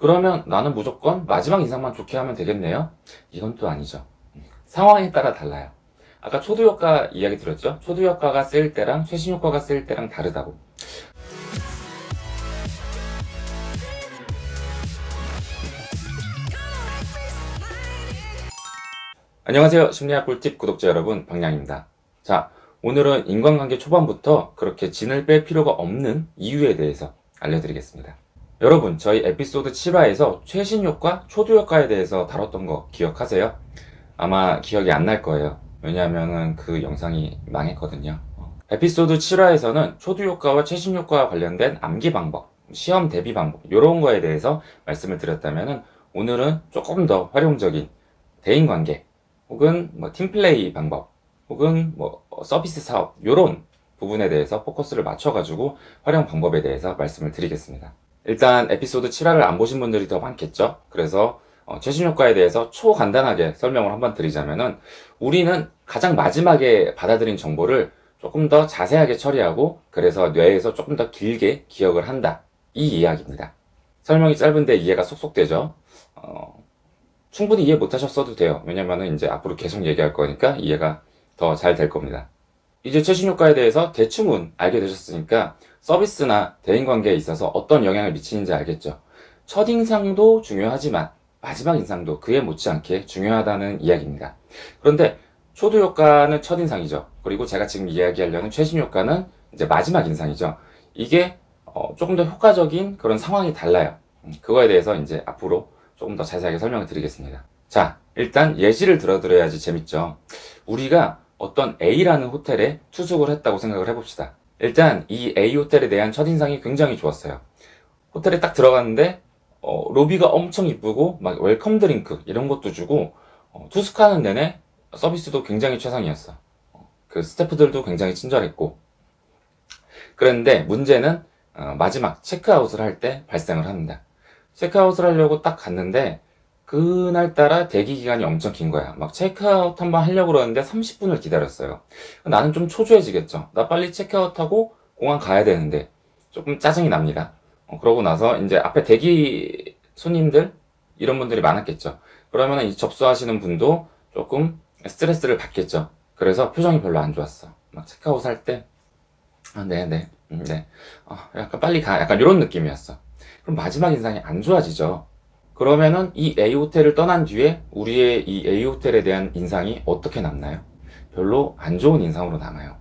그러면 나는 무조건 마지막 인상만 좋게 하면 되겠네요? 이건 또 아니죠. 상황에 따라 달라요. 아까 초두 효과 이야기 들었죠? 초두 효과가 쓰일 때랑 최신 효과가 쓰일 때랑 다르다고. 안녕하세요. 심리학 꿀팁 구독자 여러분, 박량입니다. 자, 오늘은 인간관계 초반부터 그렇게 진을 뺄 필요가 없는 이유에 대해서 알려드리겠습니다. 여러분, 저희 에피소드 7화에서 최신 효과, 초두 효과에 대해서 다뤘던 거 기억하세요? 아마 기억이 안 날 거예요. 왜냐하면 그 영상이 망했거든요. 에피소드 7화에서는 초두 효과와 최신 효과와 관련된 암기 방법, 시험 대비 방법, 이런 거에 대해서 말씀을 드렸다면 오늘은 조금 더 활용적인 대인관계, 혹은 팀플레이 방법, 혹은 서비스 사업, 이런 부분에 대해서 포커스를 맞춰가지고 활용 방법에 대해서 말씀을 드리겠습니다. 일단 에피소드 7화를 안 보신 분들이 더 많겠죠? 그래서 최신 효과에 대해서 초간단하게 설명을 한번 드리자면은, 우리는 가장 마지막에 받아들인 정보를 조금 더 자세하게 처리하고, 그래서 뇌에서 조금 더 길게 기억을 한다, 이 이야기입니다. 설명이 짧은데 이해가 쏙쏙 되죠? 충분히 이해 못하셨어도 돼요. 왜냐면은 이제 앞으로 계속 얘기할 거니까 이해가 더 잘 될 겁니다. 이제 최신 효과에 대해서 대충은 알게 되셨으니까 서비스나 대인관계에 있어서 어떤 영향을 미치는지 알겠죠? 첫인상도 중요하지만 마지막 인상도 그에 못지않게 중요하다는 이야기입니다. 그런데 초두 효과는 첫인상이죠. 그리고 제가 지금 이야기하려는 최신 효과는 이제 마지막 인상이죠. 이게 조금 더 효과적인 그런 상황이 달라요. 그거에 대해서 이제 앞으로 조금 더 자세하게 설명을 드리겠습니다. 자, 일단 예시를 들어드려야지 재밌죠. 우리가 어떤 A라는 호텔에 투숙을 했다고 생각을 해봅시다. 일단 이 A 호텔에 대한 첫인상이 굉장히 좋았어요. 호텔에 딱 들어갔는데 로비가 엄청 이쁘고 막 웰컴 드링크 이런 것도 주고, 투숙하는 내내 서비스도 굉장히 최상이었어. 그 스태프들도 굉장히 친절했고. 그런데 문제는 마지막 체크아웃을 할 때 발생을 합니다. 체크아웃을 하려고 딱 갔는데 그날따라 대기 기간이 엄청 긴 거야. 막 체크아웃 한번 하려고 그러는데 30분을 기다렸어요. 나는 좀 초조해지겠죠. 나 빨리 체크아웃하고 공항 가야 되는데 조금 짜증이 납니다. 그러고 나서 이제 앞에 대기 손님들 이런 분들이 많았겠죠. 그러면 이 접수하시는 분도 조금 스트레스를 받겠죠. 그래서 표정이 별로 안 좋았어. 막 체크아웃 할 때 네. 약간 빨리 가. 약간 이런 느낌이었어. 그럼 마지막 인상이 안 좋아지죠. 그러면은 이 A 호텔을 떠난 뒤에 우리의 이 A 호텔에 대한 인상이 어떻게 남나요? 별로 안 좋은 인상으로 남아요.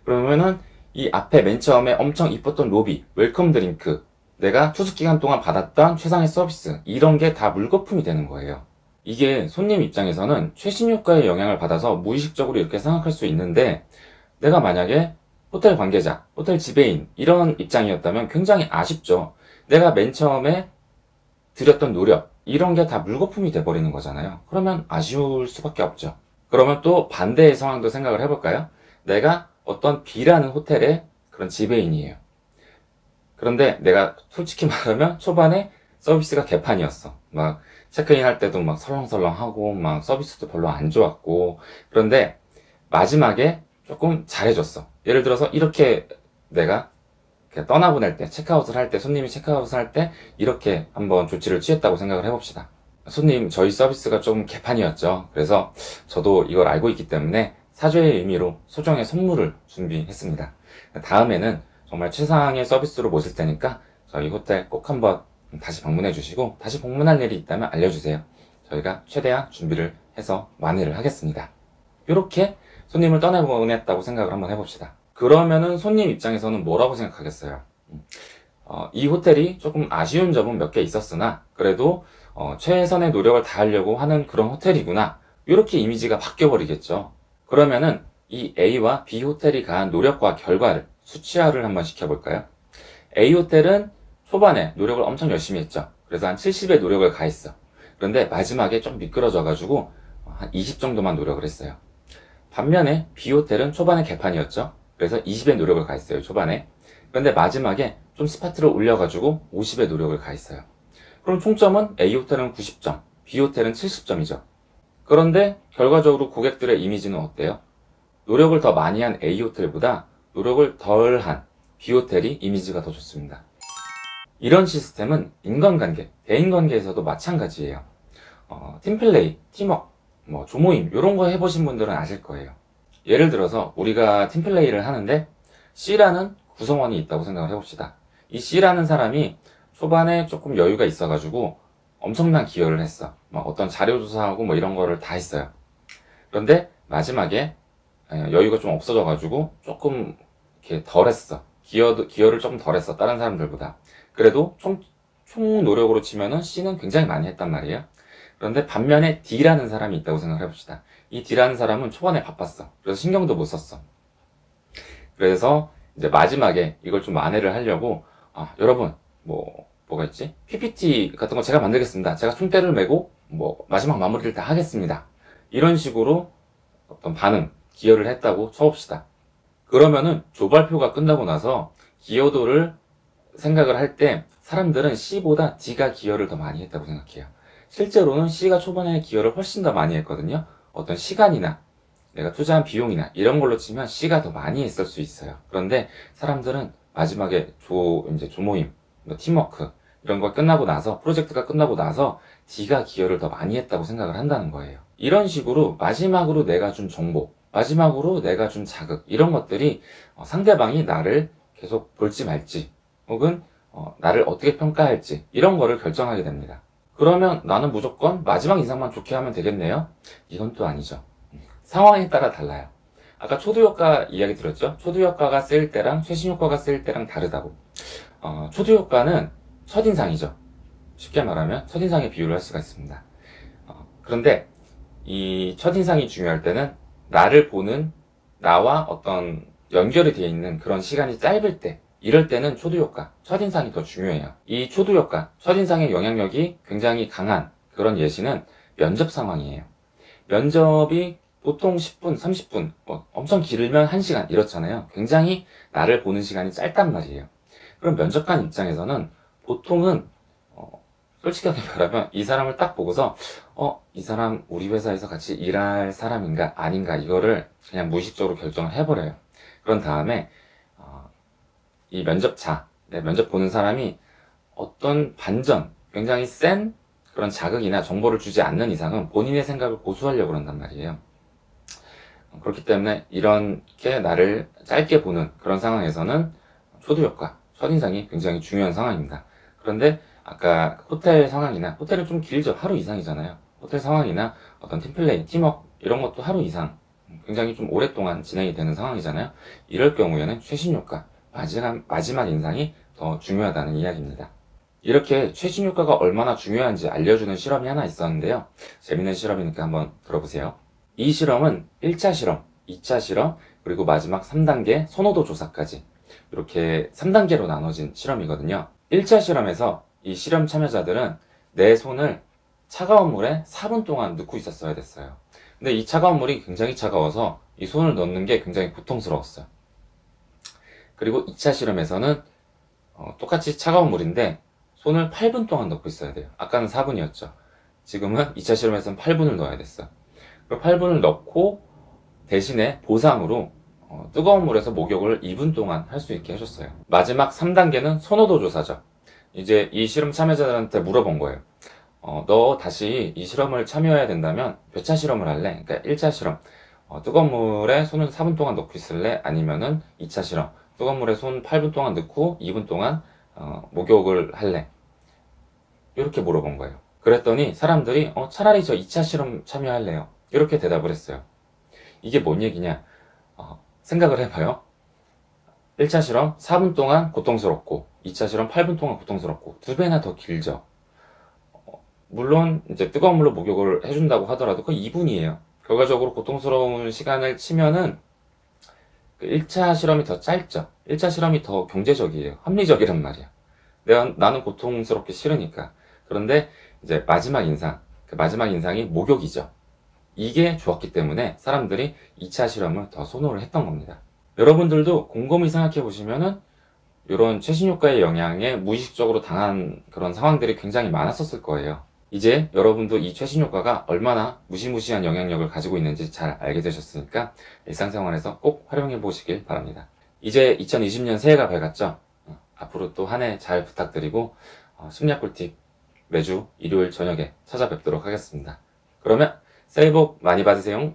그러면은 이 앞에 맨 처음에 엄청 이뻤던 로비, 웰컴 드링크, 내가 투숙 기간 동안 받았던 최상의 서비스, 이런 게 다 물거품이 되는 거예요. 이게 손님 입장에서는 최신 효과의 영향을 받아서 무의식적으로 이렇게 생각할 수 있는데, 내가 만약에 호텔 관계자, 호텔 지배인 이런 입장이었다면 굉장히 아쉽죠. 내가 맨 처음에 들였던 노력, 이런 게 다 물거품이 돼버리는 거잖아요. 그러면 아쉬울 수밖에 없죠. 그러면 또 반대의 상황도 생각을 해볼까요? 내가 어떤 B라는 호텔의 그런 지배인이에요. 그런데 내가 솔직히 말하면 초반에 서비스가 개판이었어. 막 체크인 할 때도 막 설렁설렁하고 막 서비스도 별로 안 좋았고, 그런데 마지막에 조금 잘해줬어. 예를 들어서 이렇게 내가 떠나보낼 때, 체크아웃을 할 때, 손님이 체크아웃을 할 때 이렇게 한번 조치를 취했다고 생각을 해봅시다. 손님, 저희 서비스가 좀 개판이었죠. 그래서 저도 이걸 알고 있기 때문에 사죄의 의미로 소정의 선물을 준비했습니다. 다음에는 정말 최상의 서비스로 모실 테니까 저희 호텔 꼭 한번 다시 방문해 주시고, 다시 방문할 일이 있다면 알려주세요. 저희가 최대한 준비를 해서 만회를 하겠습니다. 이렇게 손님을 떠나보냈다고 생각을 한번 해봅시다. 그러면은 손님 입장에서는 뭐라고 생각하겠어요? 이 호텔이 조금 아쉬운 점은 몇 개 있었으나 그래도 최선의 노력을 다하려고 하는 그런 호텔이구나, 이렇게 이미지가 바뀌어버리겠죠. 그러면은 이 A와 B 호텔이 가한 노력과 결과를 수치화를 한번 시켜볼까요? A 호텔은 초반에 노력을 엄청 열심히 했죠. 그래서 한 70의 노력을 가했어. 그런데 마지막에 좀 미끄러져가지고 한 20 정도만 노력을 했어요. 반면에 B 호텔은 초반에 개판이었죠. 그래서 20의 노력을 가했어요, 초반에. 그런데 마지막에 좀 스파트를 올려가지고 50의 노력을 가했어요. 그럼 총점은 A 호텔은 90점, B 호텔은 70점이죠. 그런데 결과적으로 고객들의 이미지는 어때요? 노력을 더 많이 한 A 호텔보다 노력을 덜 한 B 호텔이 이미지가 더 좋습니다. 이런 시스템은 인간관계, 대인관계에서도 마찬가지예요. 팀플레이, 팀워크, 조모임 이런 거 해보신 분들은 아실 거예요. 예를 들어서 우리가 팀플레이를 하는데 C라는 구성원이 있다고 생각을 해봅시다. 이 C라는 사람이 초반에 조금 여유가 있어가지고 엄청난 기여를 했어. 어떤 자료 조사하고 이런 거를 다 했어요. 그런데 마지막에 여유가 좀 없어져가지고 조금 이렇게 덜 했어. 기여를 조금 덜 했어. 다른 사람들보다. 그래도 총 노력으로 치면은 C는 굉장히 많이 했단 말이에요. 그런데 반면에 D라는 사람이 있다고 생각을 해봅시다. 이 D라는 사람은 초반에 바빴어. 그래서 신경도 못 썼어. 그래서 이제 마지막에 이걸 좀 만회를 하려고 여러분 뭐가 있지? PPT 같은 거 제가 만들겠습니다. 제가 총대를 메고 마지막 마무리를 다 하겠습니다. 이런 식으로 어떤 반응, 기여를 했다고 쳐봅시다. 그러면은 조발표가 끝나고 나서 기여도를 생각을 할 때 사람들은 C보다 D가 기여를 더 많이 했다고 생각해요. 실제로는 C가 초반에 기여를 훨씬 더 많이 했거든요. 어떤 시간이나 내가 투자한 비용이나 이런 걸로 치면 C가 더 많이 했을 수 있어요. 그런데 사람들은 마지막에 이제 조모임, 팀워크 이런 거 끝나고 나서, 프로젝트가 끝나고 나서 D가 기여를 더 많이 했다고 생각을 한다는 거예요. 이런 식으로 마지막으로 내가 준 정보, 마지막으로 내가 준 자극 이런 것들이 상대방이 나를 계속 볼지 말지 혹은 나를 어떻게 평가할지 이런 거를 결정하게 됩니다. 그러면 나는 무조건 마지막 인상만 좋게 하면 되겠네요? 이건 또 아니죠. 상황에 따라 달라요. 아까 초두효과 이야기 들었죠? 초두효과가 쓰일 때랑 최신효과가 쓰일 때랑 다르다고. 초두효과는 첫인상이죠. 쉽게 말하면 첫인상에 비유를 할 수가 있습니다. 그런데 이 첫인상이 중요할 때는 나를 보는 나와 어떤 연결이 되어 있는 그런 시간이 짧을 때, 이럴 때는 초두효과, 첫인상이 더 중요해요. 이 초두효과, 첫인상의 영향력이 굉장히 강한 그런 예시는 면접 상황이에요. 면접이 보통 10분, 30분, 엄청 길면 1시간 이렇잖아요. 굉장히 나를 보는 시간이 짧단 말이에요. 그럼 면접관 입장에서는 보통은 솔직하게 말하면 이 사람을 딱 보고서 이 사람 우리 회사에서 같이 일할 사람인가 아닌가 이거를 그냥 무의식적으로 결정을 해버려요. 그런 다음에 이 면접자, 면접 보는 사람이 어떤 반전, 굉장히 센 그런 자극이나 정보를 주지 않는 이상은 본인의 생각을 고수하려고 그런단 말이에요. 그렇기 때문에 이렇게 나를 짧게 보는 그런 상황에서는 초두효과, 첫인상이 굉장히 중요한 상황입니다. 그런데 아까 호텔 상황이나, 호텔은 좀 길죠. 하루 이상이잖아요. 호텔 상황이나 어떤 팀플레이, 팀워크 이런 것도 하루 이상 굉장히 좀 오랫동안 진행이 되는 상황이잖아요. 이럴 경우에는 최신효과, 마지막 인상이 더 중요하다는 이야기입니다. 이렇게 최신효과가 얼마나 중요한지 알려주는 실험이 하나 있었는데요. 재밌는 실험이니까 한번 들어보세요. 이 실험은 1차 실험, 2차 실험, 그리고 마지막 3단계 선호도 조사까지 이렇게 3단계로 나눠진 실험이거든요. 1차 실험에서 이 실험 참여자들은 내 손을 차가운 물에 4분 동안 넣고 있었어야 됐어요. 근데 이 차가운 물이 굉장히 차가워서 이 손을 넣는 게 굉장히 고통스러웠어요. 그리고 2차 실험에서는 똑같이 차가운 물인데 손을 8분 동안 넣고 있어야 돼요. 아까는 4분이었죠. 지금은 2차 실험에서는 8분을 넣어야 됐어요. 8분을 넣고 대신에 보상으로 뜨거운 물에서 목욕을 2분 동안 할 수 있게 해줬어요. 마지막 3단계는 선호도 조사죠. 이제 이 실험 참여자들한테 물어본 거예요. 너 다시 이 실험을 참여해야 된다면 몇 차 실험을 할래? 그러니까 1차 실험, 뜨거운 물에 손을 4분 동안 넣고 있을래? 아니면은 2차 실험, 뜨거운 물에 손 8분 동안 넣고 2분 동안 목욕을 할래? 이렇게 물어본 거예요. 그랬더니 사람들이 차라리 저 2차 실험 참여할래요. 이렇게 대답을 했어요. 이게 뭔 얘기냐? 생각을 해봐요. 1차 실험 4분 동안 고통스럽고 2차 실험 8분 동안 고통스럽고 2배나 더 길죠. 물론 이제 뜨거운 물로 목욕을 해준다고 하더라도 그 2분이에요. 결과적으로 고통스러운 시간을 치면은 그 1차 실험이 더 짧죠. 1차 실험이 더 경제적이에요. 합리적이란 말이야. 나는 고통스럽기 싫으니까. 그런데 이제 마지막 인상, 그 마지막 인상이 목욕이죠. 이게 좋았기 때문에 사람들이 2차 실험을 더 선호를 했던 겁니다. 여러분들도 곰곰이 생각해 보시면은 이런 최신효과의 영향에 무의식적으로 당한 그런 상황들이 굉장히 많았었을 거예요. 이제 여러분도 이 최신효과가 얼마나 무시무시한 영향력을 가지고 있는지 잘 알게 되셨으니까 일상생활에서 꼭 활용해 보시길 바랍니다. 이제 2020년 새해가 밝았죠? 앞으로 또 한 해 잘 부탁드리고 심리학 꿀팁 매주 일요일 저녁에 찾아뵙도록 하겠습니다. 그러면 새해 복 많이 받으세요.